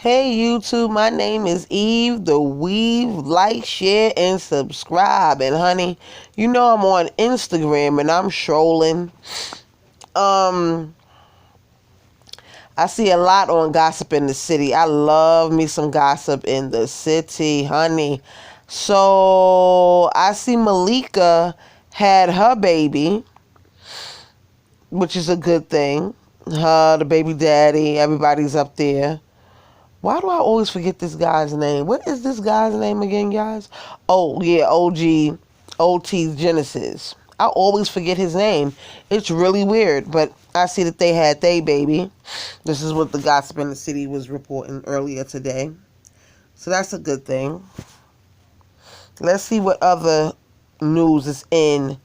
Hey YouTube, my name is Eve the Weave. Like, share, and subscribe. And honey, you know I'm on Instagram and I'm strolling. Um, I see a lot on gossip in the city. I love me some gossip in the city, honey. So I see Malika had her baby, which is a good thing. Her, the baby daddy, everybody's up there. Why do I always forget this guy's name? What is this guy's name again, guys? Oh, yeah, OT Genesis. I always forget his name. It's really weird, but I see that they had their baby. This is what the Gossip in the City was reporting earlier today. So that's a good thing. Let's see what other news is in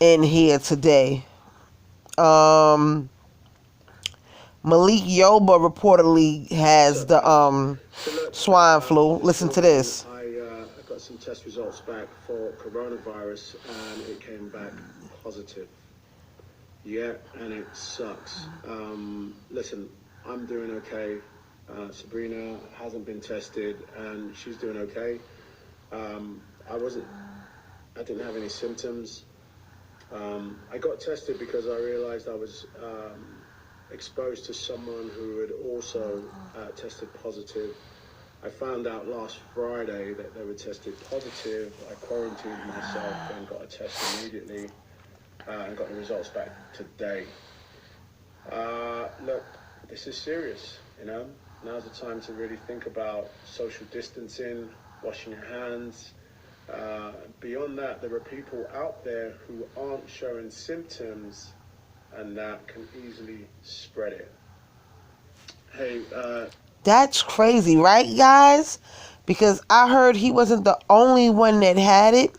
here today. Malik Yoba reportedly has the swine flu. Listen to this. I got some test results back for coronavirus and it came back positive. Yeah, and it sucks. Listen, I'm doing okay. Sabrina hasn't been tested and she's doing okay. I didn't have any symptoms. I got tested because I realized I was exposed to someone who had also tested positive. I found out last Friday that they were tested positive. I quarantined myself and got a test immediately and got the results back today. Look, this is serious, you know. Now's the time to really think about social distancing, washing your hands. Beyond that, there are people out there who aren't showing symptoms and that can easily spread it. Hey, That's crazy, right, guys? Because I heard he wasn't the only one that had it.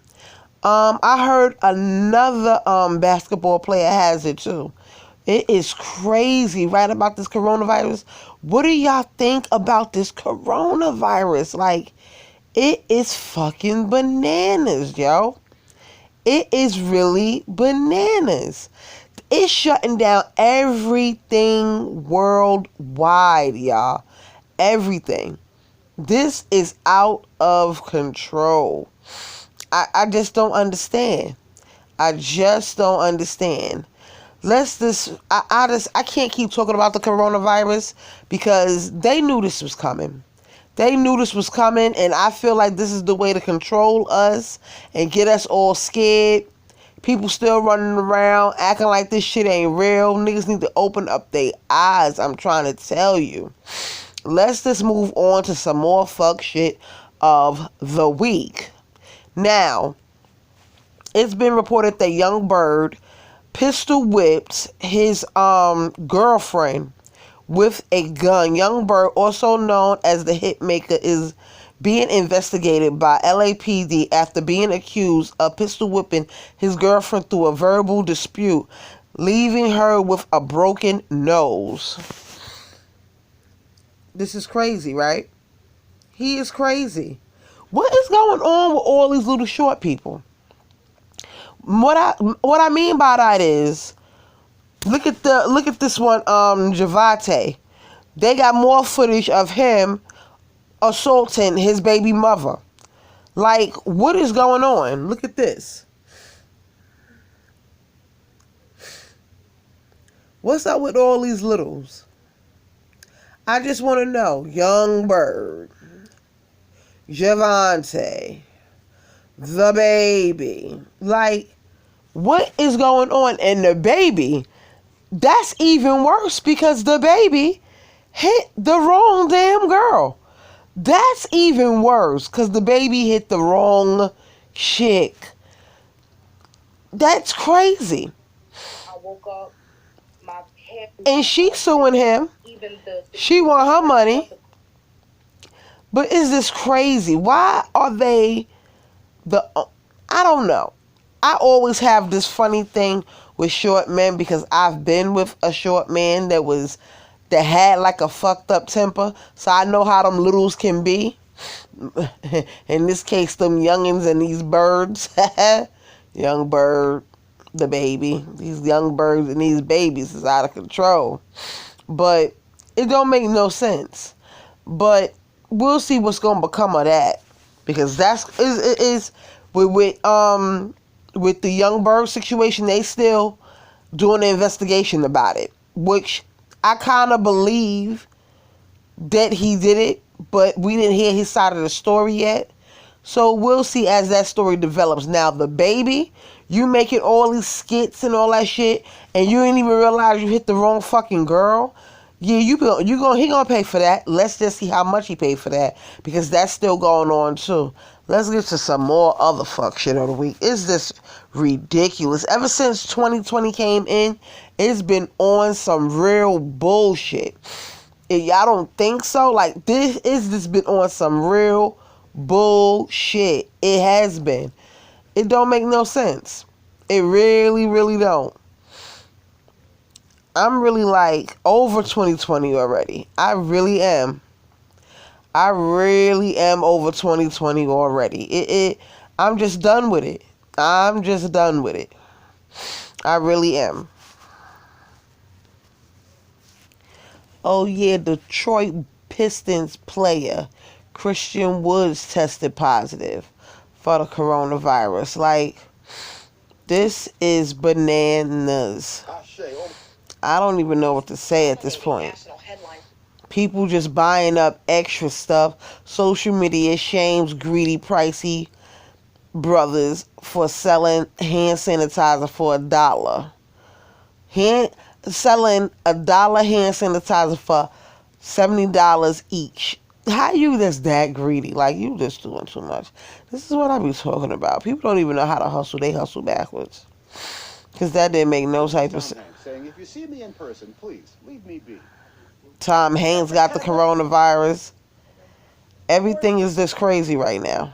I heard another basketball player has it too. It is crazy, right, about this coronavirus. What do y'all think about this coronavirus? Like, it is fucking bananas, yo. It is really bananas. It's shutting down everything worldwide, y'all. Everything. This is out of control. I just don't understand. I just don't understand. I can't keep talking about the coronavirus because they knew this was coming. They knew this was coming, and I feel like this is the way to control us and get us all scared. People still running around acting like this shit ain't real. Niggas need to open up their eyes. I'm trying to tell you. Let's just move on to some more fuck shit of the week. Now, it's been reported that Young Bird pistol whipped his girlfriend with a gun. Young Bird, also known as the Hitmaker, is being investigated by LAPD after being accused of pistol whipping his girlfriend through a verbal dispute, leaving her with a broken nose. This is crazy, right? He is crazy. What is going on with all these little short people? What I mean by that is, look at this one, Javante. They got more footage of him assaulting his baby mother. Like, what is going on? Look at this. What's up with all these littles? I just want to know. Young Bird, Javante, the baby. Like, what is going on? And the baby, that's even worse because the baby hit the wrong damn girl. That's even worse because the baby hit the wrong chick. That's crazy. I woke up, my hair, and she's suing him. She want her money. But is this crazy? Why are they I don't know. I always have this funny thing with short men because I've been with a short man that had like a fucked up temper. So I know how them littles can be. In this case, them youngins and these birds. Young Bird, the baby. These young birds and these babies is out of control. But it don't make no sense. But we'll see what's gonna become of that, because that's is with the Young Bird situation. They still doing an investigation about it, which I kind of believe that he did it, but we didn't hear his side of the story yet. So we'll see as that story develops. Now the baby, you making all these skits and all that shit, and you didn't even realize you hit the wrong fucking girl. Yeah, he gonna pay for that. Let's just see how much he paid for that, because that's still going on too. Let's get to some more other fuck shit of the week. Is this ridiculous? Ever since 2020 came in, it's been on some real bullshit. If y'all don't think so, like this been on some real bullshit. It has been. It don't make no sense. It really, really don't. I'm really like over 2020 already. I really am. I really am over 2020 already. I'm just done with it. I'm just done with it. I really am. Oh yeah, Detroit Pistons player Christian Woods tested positive for the coronavirus. Like, this is bananas. I don't even know what to say at this point. People just buying up extra stuff. Social media shames greedy, pricey brothers for selling hand sanitizer for $1. Selling $1 hand sanitizer for $70 each. How you just that greedy? Like, you just doing too much. This is what I be talking about. People don't even know how to hustle. They hustle backwards. Because that didn't make no type of sense. Saying, if you see me in person, please leave me be. Tom Hanks got the coronavirus. Everything is just crazy right now.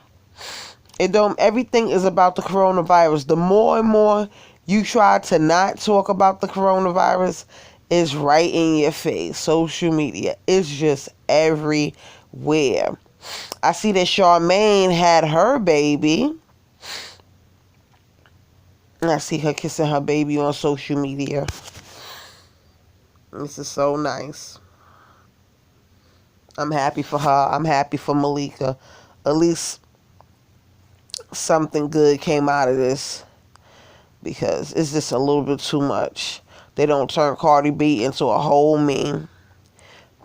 Everything is about the coronavirus. The more and more you try to not talk about the coronavirus, it's right in your face. Social media, it's just everywhere. I see that Charmaine had her baby. I see her kissing her baby on social media. This is so nice. I'm happy for her. I'm happy for Malika. At least something good came out of this, because it's just a little bit too much. They don't turn Cardi B into a whole meme.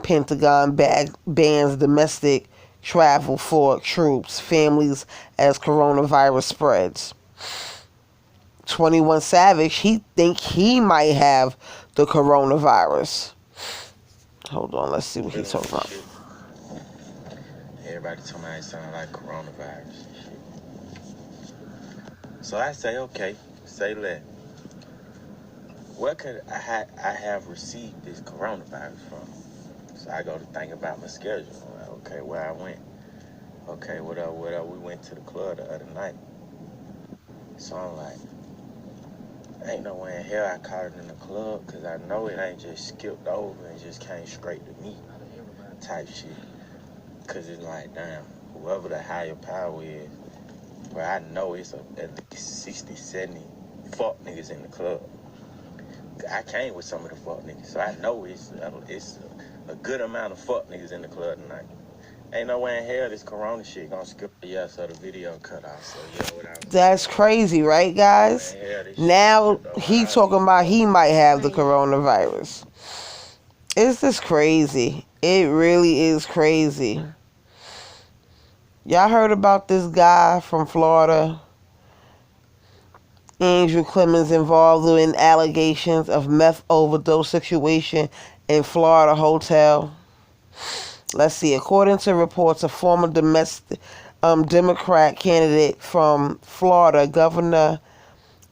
Pentagon bans domestic travel for troops, families as coronavirus spreads. 21 Savage, he think he might have the coronavirus. Hold on, let's see what he's talking about. Everybody told me I sound like coronavirus and shit. So I say, okay, say less. Where could I have received this coronavirus from? So I go to think about my schedule. Like, okay, where I went. Okay, what up? We went to the club the other night. So I'm like, ain't no way in hell I caught it in the club, because I know it ain't just skipped over and just came straight to me type shit. Because it's like, damn, whoever the higher power is, where I know it's at least 60, 70 fuck niggas in the club. I came with some of the fuck niggas, so I know it's a good amount of fuck niggas in the club tonight. Ain't no way in hell this corona shit gonna skip. Yeah, so the video cut off. So yeah, what I was That's crazy, right, guys? Now he talking about he might have the coronavirus. It's just crazy. It really is crazy. Y'all heard about this guy from Florida, Andrew Clemens, involved in allegations of meth overdose situation in Florida hotel? Let's see. According to reports, a former Democrat candidate from Florida, governor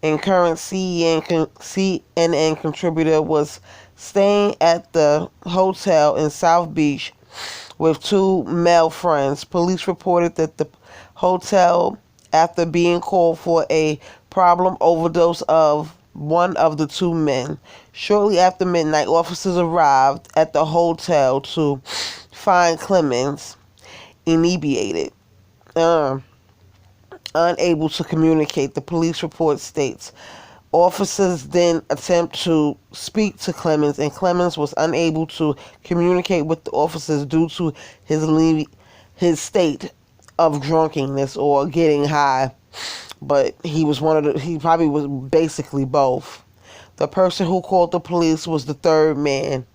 and current CNN contributor, was staying at the hotel in South Beach with two male friends. Police reported that the hotel, after being called for a problem overdose of one of the two men. Shortly after midnight, officers arrived at the hotel to find Clemens inebriated, unable to communicate. The police report states Officers then attempt to speak to Clemens, and Clemens was unable to communicate with the officers due to his state of drunkenness or getting high. But he probably was basically both. The person who called the police was the third man,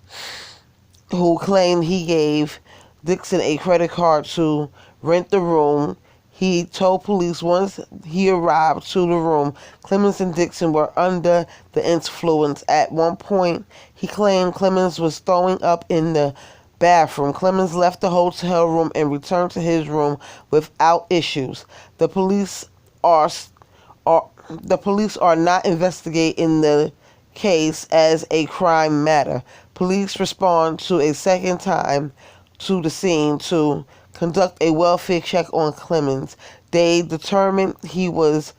who claimed he gave Dixon a credit card to rent the room. He told police once he arrived to the room, Clemens and Dixon were under the influence. At one point, he claimed Clemens was throwing up in the bathroom. Clemens left the hotel room and returned to his room without issues. The police are not investigating the case as a crime matter. Police respond to a second time to the scene to conduct a welfare check on Clemens. They determined he was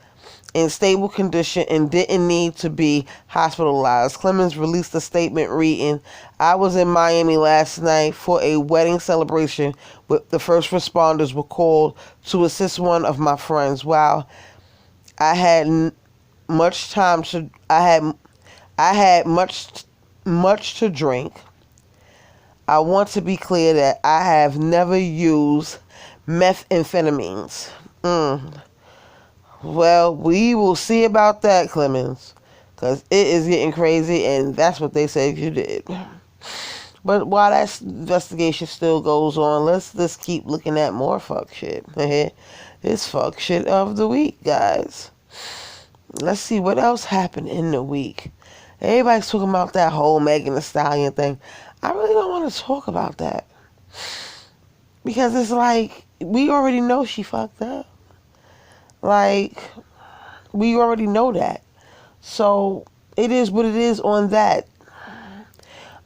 in stable condition and didn't need to be hospitalized. Clemens released a statement reading, "I was in Miami last night for a wedding celebration with the first responders were called to assist one of my friends. While I had much time to I had much to drink. I want to be clear that I have never used methamphetamines." Well, we will see about that, Clemens, because it is getting crazy, and that's what they said you did. But while that investigation still goes on, let's just keep looking at more fuck shit. It's fuck shit of the week, guys. Let's see what else happened in the week. Everybody's talking about that whole Megan Thee Stallion thing. I really don't want to talk about that. Because it's like, we already know she fucked up. Like, we already know that. So, it is what it is on that.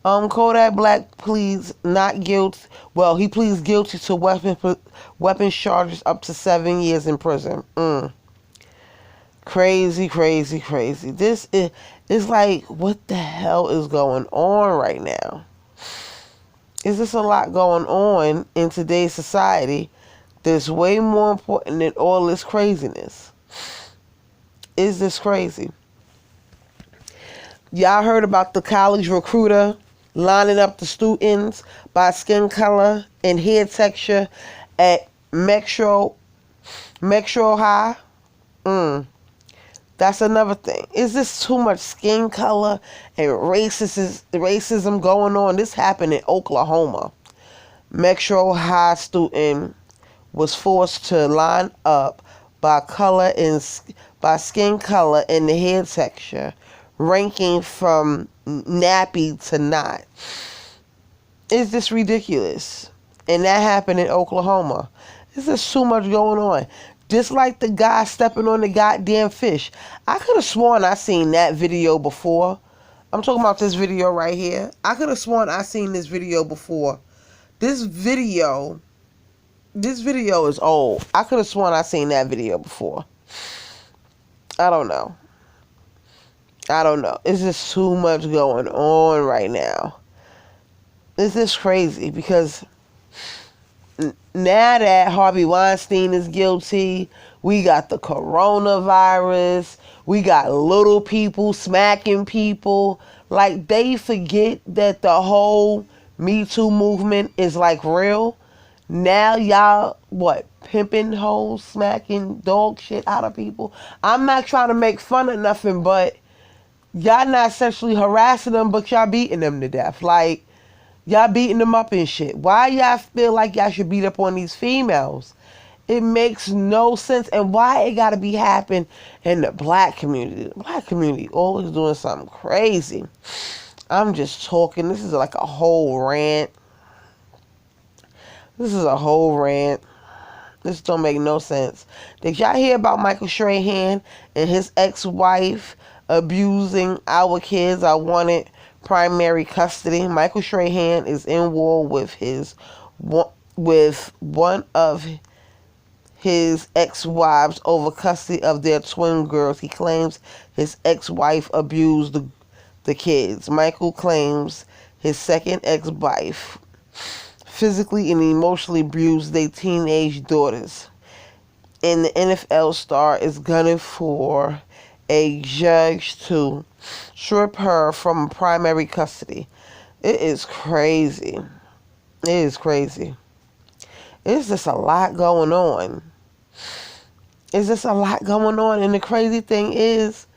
Kodak Black pleads not guilty. Well, he pleads guilty to weapons charges up to 7 years in prison. Crazy, crazy, crazy. This is like, what the hell is going on right now? Is this a lot going on in today's society that's way more important than all this craziness? Is this crazy? Y'all heard about the college recruiter lining up the students by skin color and hair texture at Metro High? That's another thing. Is this too much skin color and racism going on? This happened in Oklahoma. Metro High student was forced to line up by skin color and the hair texture, ranking from nappy to not. Is this ridiculous? And that happened in Oklahoma. Is there too much going on? Just like the guy stepping on the goddamn fish. I could have sworn I seen that video before. I'm talking about this video right here. I could have sworn I seen this video before. This video is old. I could have sworn I seen that video before. I don't know. It's just too much going on right now. This is crazy because now that Harvey Weinstein is guilty, we got the coronavirus, we got little people smacking people. Like, they forget that the whole Me Too movement is like real. Now y'all, pimping hoes, smacking dog shit out of people. I'm not trying to make fun of nothing, but y'all not sexually harassing them, but y'all beating them to death. Like, y'all beating them up and shit. Why y'all feel like y'all should beat up on these females? It makes no sense. And why it gotta be happening in the black community? The black community always doing something crazy. I'm just talking. This is like a whole rant. This don't make no sense. Did y'all hear about Michael Strahan and his ex-wife abusing our kids? I wanted primary custody. Michael Strahan is in war with one of his ex-wives over custody of their twin girls. He claims his ex-wife abused the kids. Michael claims his second ex-wife physically and emotionally abused their teenage daughters. And the NFL star is gunning for a judge to strip her from primary custody. It is crazy. It is crazy. It's just a lot going on. It's just a lot going on, and the crazy thing is,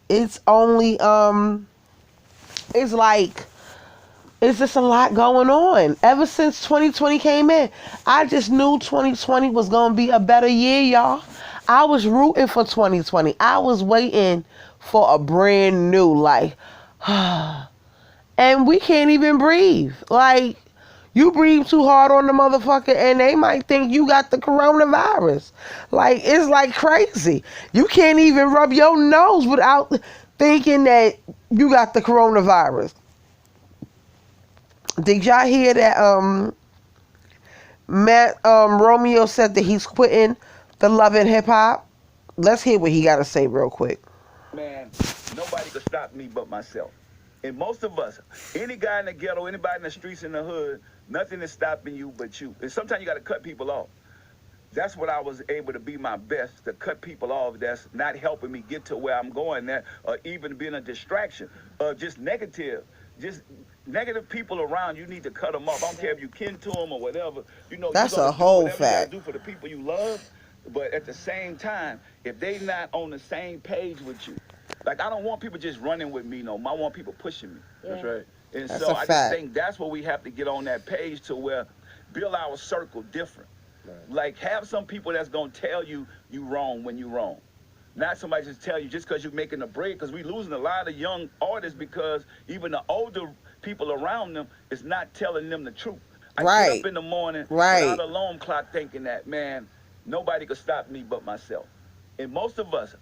it's only it's like it's just a lot going on. Ever since 2020 came in, I just knew 2020 was gonna be a better year, y'all. I was rooting for 2020. I was waiting for a brand new like, and we can't even breathe. Like, you breathe too hard on the motherfucker and they might think you got the coronavirus. Like, it's like crazy. You can't even rub your nose without thinking that you got the coronavirus. Did y'all hear that Matt Romeo said that he's quitting the Love and Hip Hop? Let's hear what he got to say real quick. Man, nobody could stop me but myself. And most of us, any guy in the ghetto, anybody in the streets in the hood, nothing is stopping you but you. And sometimes you got to cut people off. That's what I was able to be my best, to cut people off that's not helping me get to where I'm going, that or even being a distraction, just negative people around. You need to cut them off. I don't care if you kin to them or whatever. You know, That's you gotta a whole do whatever you fact. gotta do for the people you love. But at the same time, if they not on the same page with you, like, I don't want people just running with me no more. I want people pushing me. That's right. And That's so a I just fact. think that's what we have to get on that page to where build our circle different. Like, have some people that's gonna tell you you wrong when you wrong. Not somebody just tell you just because you're making a break, because we losing a lot of young artists because even the older people around them is not telling them the truth. I get Right. up in the morning Right. without an alarm clock thinking that, man, nobody could stop me but myself. And most of us,